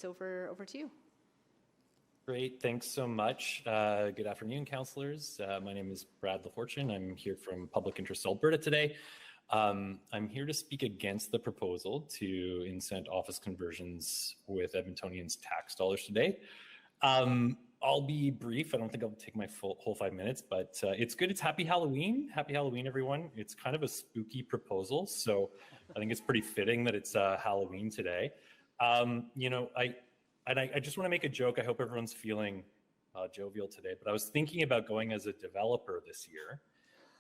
Over to you. Great, thanks so much. Good afternoon, councillors. My name is Brad LaFortune. I'm here from Public Interest Alberta today. I'm here to speak against the proposal to incent office conversions with Edmontonians tax dollars today. I'll be brief. I don't think I'll take my whole 5 minutes, but it's good. It's Happy Halloween. Happy Halloween, everyone. It's kind of a spooky proposal, so I think it's pretty fitting that it's Halloween today. You know, I just want to make a joke. I hope everyone's feeling jovial today, but I was thinking about going as a developer this year,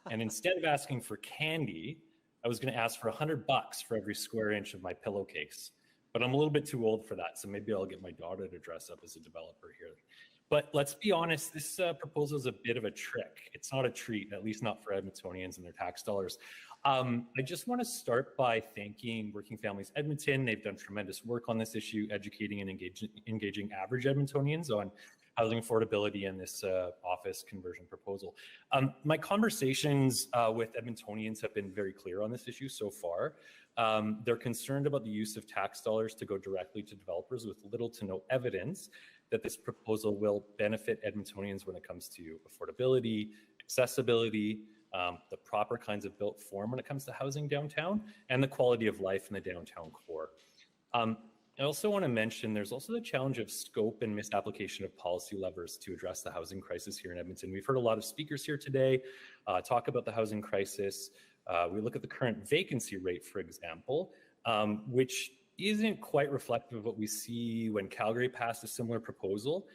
and instead of asking for candy, I was going to ask for $100 for every square inch of my pillowcase. But I'm a little bit too old for that, so maybe I'll get my daughter to dress up as a developer here. But let's be honest, this proposal is a bit of a trick. It's not a treat, at least not for Edmontonians and their tax dollars. I just want to start by thanking Working Families Edmonton. They've done tremendous work on this issue, educating and engaging average Edmontonians on housing affordability and this office conversion proposal. My conversations with Edmontonians have been very clear on this issue so far. They're concerned about the use of tax dollars to go directly to developers with little to no evidence that this proposal will benefit Edmontonians when it comes to affordability, accessibility, the proper kinds of built form when it comes to housing downtown, and the quality of life in the downtown core. I also want to mention there's also the challenge of scope and misapplication of policy levers to address the housing crisis here in Edmonton. We've heard a lot of speakers here today talk about the housing crisis. We look at the current vacancy rate, for example, which isn't quite reflective of what we see when Calgary passed a similar proposal.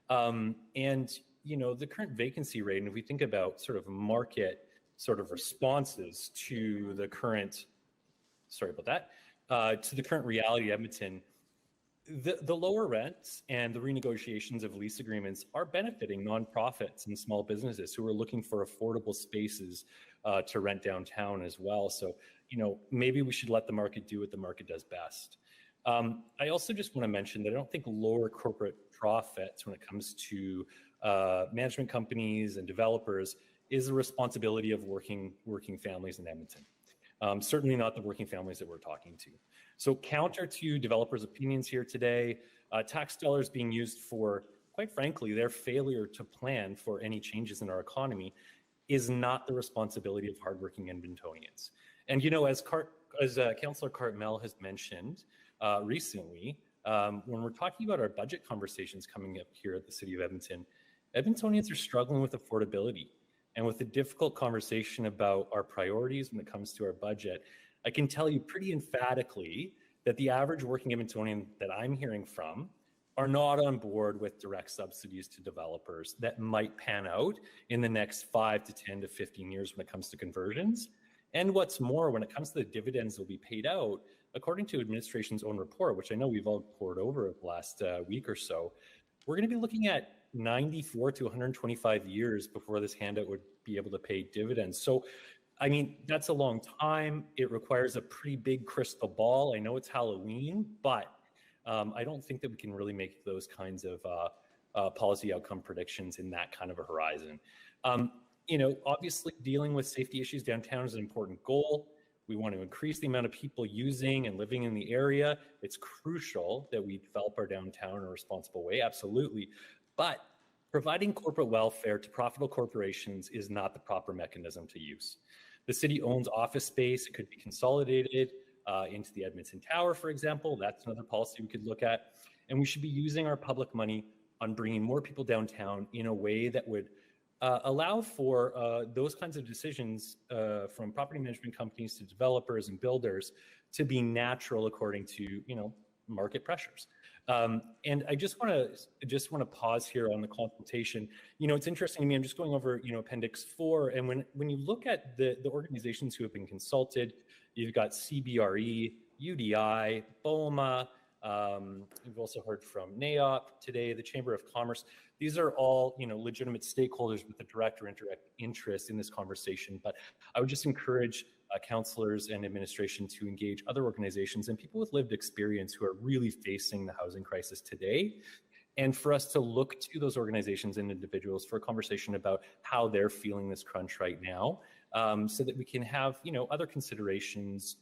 And, you know, the current vacancy rate, and if we think about sort of market sort of responses to the current, to the current reality of Edmonton, the lower rents and the renegotiations of lease agreements are benefiting nonprofits and small businesses who are looking for affordable spaces to rent downtown as well. So, you know, maybe we should let the market do what the market does best. I also just want to mention that I don't think lower corporate profits when it comes to management companies and developers is the responsibility of working families in Edmonton. Certainly not the working families that we're talking to. So counter to developers' opinions here today, tax dollars being used for, quite frankly, their failure to plan for any changes in our economy is not the responsibility of hardworking Edmontonians. And, you know, as Councillor Cartmel has mentioned recently, when we're talking about our budget conversations coming up here at the City of Edmonton, Edmontonians are struggling with affordability. And with a difficult conversation about our priorities when it comes to our budget, I can tell you pretty emphatically that the average working Edmontonian that I'm hearing from are not on board with direct subsidies to developers that might pan out in the next 5 to 10 to 15 years when it comes to conversions. And what's more, when it comes to the dividends that will be paid out, according to administration's own report, which I know we've all poured over the last week or so, we're going to be looking at 94 to 125 years before this handout would be able to pay dividends. So, I mean, that's a long time. It requires a pretty big crystal ball. I know it's Halloween, but I don't think that we can really make those kinds of policy outcome predictions in that kind of a horizon. You know, obviously dealing with safety issues downtown is an important goal. We want to increase the amount of people using and living in the area. It's crucial that we develop our downtown in a responsible way, absolutely. But providing corporate welfare to profitable corporations is not the proper mechanism to use. The city owns office space. It could be consolidated into the Edmonton Tower, for example. That's another policy we could look at. And we should be using our public money on bringing more people downtown in a way that would allow for those kinds of decisions from property management companies to developers and builders to be natural according to, you know, market pressures. And I just want to pause here on the consultation. You know, it's interesting to me. I'm just going over, you know, Appendix 4, and when you look at the organizations who have been consulted, you've got CBRE, UDI, BOMA. We've also heard from NAOP today, the Chamber of Commerce. These are all, you know, legitimate stakeholders with a direct or indirect interest in this conversation. But I would just encourage councillors and administration to engage other organizations and people with lived experience who are really facing the housing crisis today, and for us to look to those organizations and individuals for a conversation about how they're feeling this crunch right now, so that we can have, you know, other considerations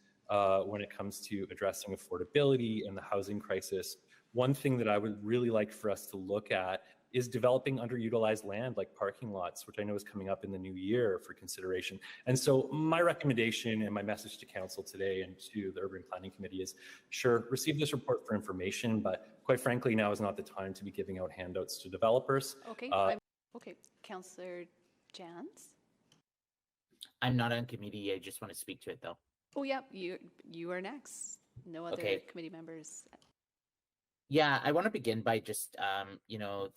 when it comes to addressing affordability and the housing crisis One thing that I would really like for us to look at is developing underutilized land like parking lots, which I know is coming up in the new year for consideration. And so my recommendation and my message to council today and to the Urban Planning Committee is, sure, receive this report for information, but quite frankly, now is not the time to be giving out handouts to developers. Okay, okay. Councillor Janz? I'm not on committee. I just want to speak to it, though. Oh, yeah, you are next. No other committee members. Yeah, I want to begin by just,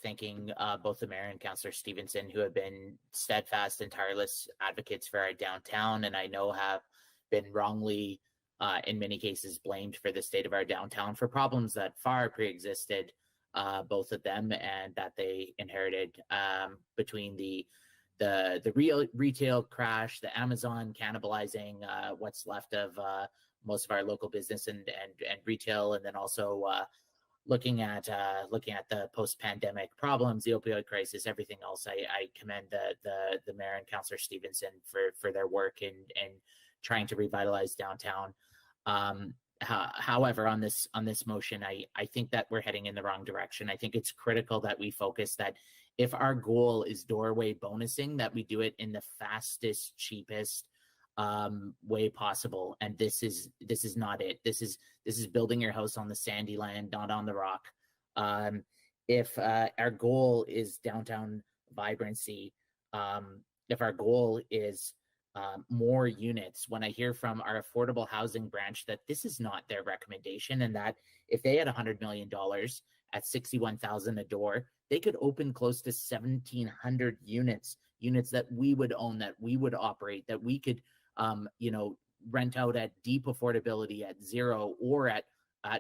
thanking both the mayor and Councillor Stevenson, who have been steadfast and tireless advocates for our downtown, and I know have been wrongly, in many cases, blamed for the state of our downtown for problems that far pre-existed, both of them, and that they inherited between the real retail crash, the Amazon cannibalizing what's left of most of our local business and retail, and then also looking at the post-pandemic problems, the opioid crisis, everything else. I commend the mayor and Councillor Stevenson for their work in trying to revitalize downtown. However, on this motion, I think that we're heading in the wrong direction. I think it's critical that we focus that if our goal is doorway bonusing, that we do it in the fastest, cheapest way possible. And this is not it. This is building your house on the sandy land, not on the rock. If our goal is downtown vibrancy, if our goal is more units, when I hear from our affordable housing branch that this is not their recommendation, and that if they had $100 million at $61,000 a door, they could open close to 1,700 units that we would own, that we would operate, that we could rent out at deep affordability, at zero, or at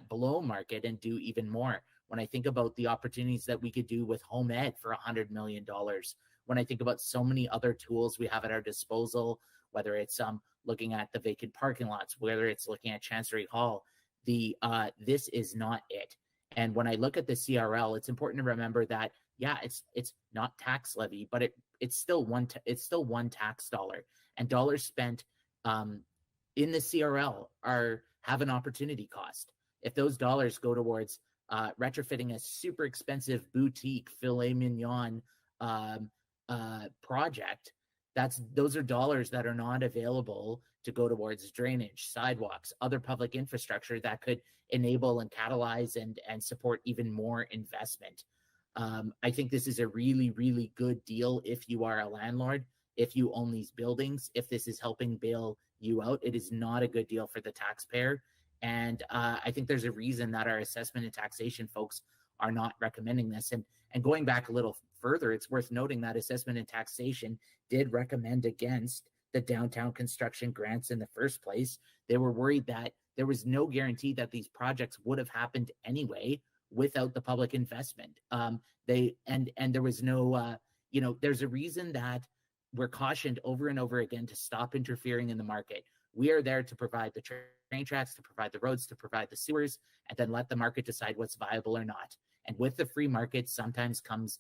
below market, and do even more. When I think about the opportunities that we could do with home ed for $100 million, when I think about so many other tools we have at our disposal, whether it's looking at the vacant parking lots, whether it's looking at Chancery Hall, this is not it. And when I look at the CRL, it's important to remember that, yeah, it's not tax levy, but it's still one tax dollar, and dollars spent in the CRL have an opportunity cost. If those dollars go towards retrofitting a super expensive boutique filet mignon project, those are dollars that are not available to go towards drainage, sidewalks, other public infrastructure that could enable and catalyze and support even more investment. I think this is a really, really good deal if you are a landlord, if you own these buildings, if this is helping bail you out. It is not a good deal for the taxpayer. And I think there's a reason that our assessment and taxation folks are not recommending this. And going back a little further, it's worth noting that assessment and taxation did recommend against the downtown construction grants in the first place. They were worried that there was no guarantee that these projects would have happened anyway without the public investment. There was no, there's a reason that we're cautioned over and over again to stop interfering in the market. We are there to provide the train tracks, to provide the roads, to provide the sewers, and then let the market decide what's viable or not. And with the free market sometimes comes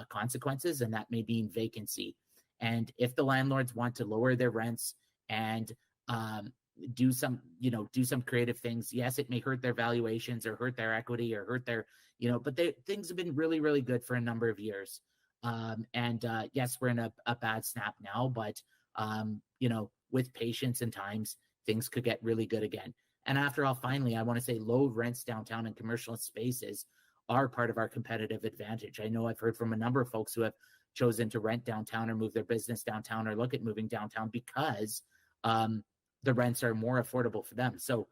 consequences, and that may be vacancy. And if the landlords want to lower their rents and do some creative things, yes, it may hurt their valuations or hurt their equity or hurt their, but things have been really, really good for a number of years. Yes, we're in a bad snap now, but with patience and times, things could get really good again. And after all, finally, I want to say low rents downtown and commercial spaces are part of our competitive advantage. I know I've heard from a number of folks who have chosen to rent downtown or move their business downtown or look at moving downtown because the rents are more affordable for them. So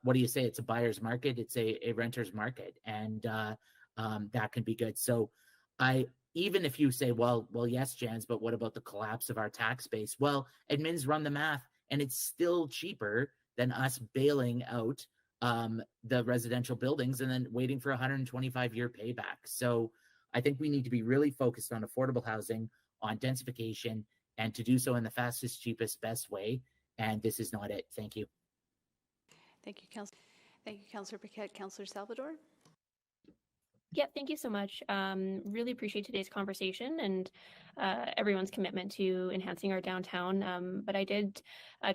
what do you say? It's a buyer's market. It's a renter's market. And that can be good. So even if you say, well, yes, Janz, but what about the collapse of our tax base? Well, admins run the math, and it's still cheaper than us bailing out the residential buildings and then waiting for a 125-year payback. So I think we need to be really focused on affordable housing, on densification, and to do so in the fastest, cheapest, best way. And this is not it. Thank you. Thank you, Councillor. Thank you, Councillor Paquette. Councillor Salvador? Yeah, thank you so much. Really appreciate today's conversation and everyone's commitment to enhancing our downtown. But I did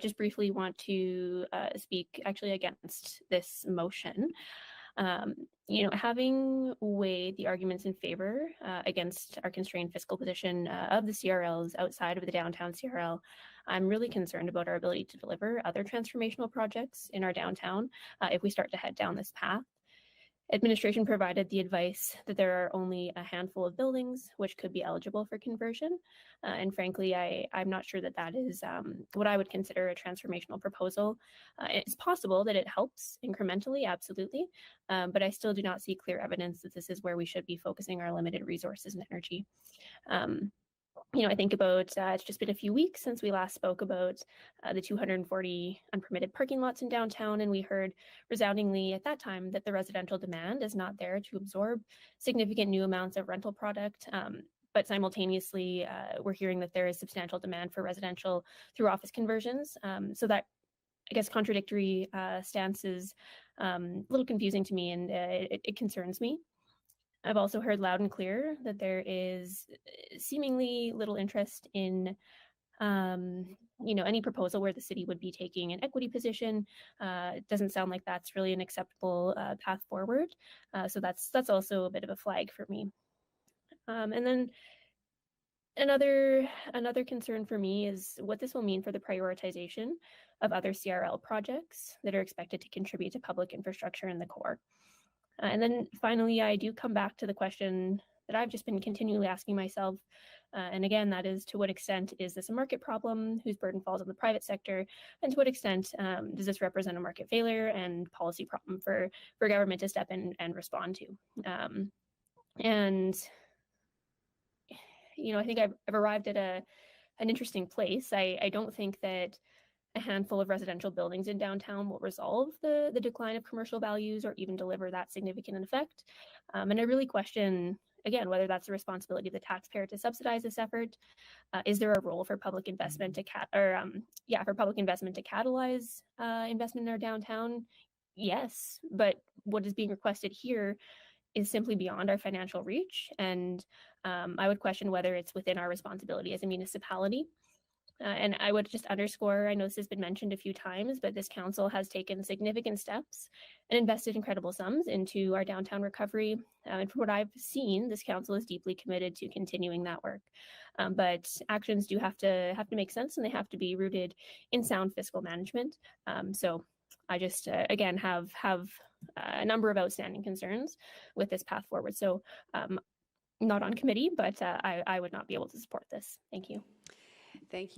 just briefly want to speak actually against this motion. Having weighed the arguments in favor against our constrained fiscal position of the CRLs outside of the downtown CRL, I'm really concerned about our ability to deliver other transformational projects in our downtown if we start to head down this path. Administration provided the advice that there are only a handful of buildings which could be eligible for conversion. And frankly, I'm not sure that that is what I would consider a transformational proposal. It's possible that it helps incrementally, absolutely, but I still do not see clear evidence that this is where we should be focusing our limited resources and energy. I think about it's just been a few weeks since we last spoke about the 240 unpermitted parking lots in downtown, and we heard resoundingly at that time that the residential demand is not there to absorb significant new amounts of rental product. But simultaneously, we're hearing that there is substantial demand for residential through office conversions. So that, I guess, contradictory stance is a little confusing to me, and it concerns me. I've also heard loud and clear that there is seemingly little interest in, any proposal where the city would be taking an equity position. It doesn't sound like that's really an acceptable path forward. So that's also a bit of a flag for me. And then another concern for me is what this will mean for the prioritization of other CRL projects that are expected to contribute to public infrastructure in the core. And then finally, I do come back to the question that I've just been continually asking myself. And again, that is, to what extent is this a market problem whose burden falls on the private sector? And to what extent does this represent a market failure and policy problem for government to step in and respond to? I think I've arrived at an interesting place. I don't think that a handful of residential buildings in downtown will resolve the decline of commercial values or even deliver that significant an effect. And I really question, again, whether that's the responsibility of the taxpayer to subsidize this effort. Is there a role for public investment to catalyze investment in our downtown? Yes, but what is being requested here is simply beyond our financial reach. And I would question whether it's within our responsibility as a municipality. And I would just underscore, I know this has been mentioned a few times, but this council has taken significant steps and invested incredible sums into our downtown recovery. And from what I've seen, this council is deeply committed to continuing that work. But actions do have to make sense, and they have to be rooted in sound fiscal management. So I just, again, have a number of outstanding concerns with this path forward. So not on committee, but I would not be able to support this. Thank you. Thank you.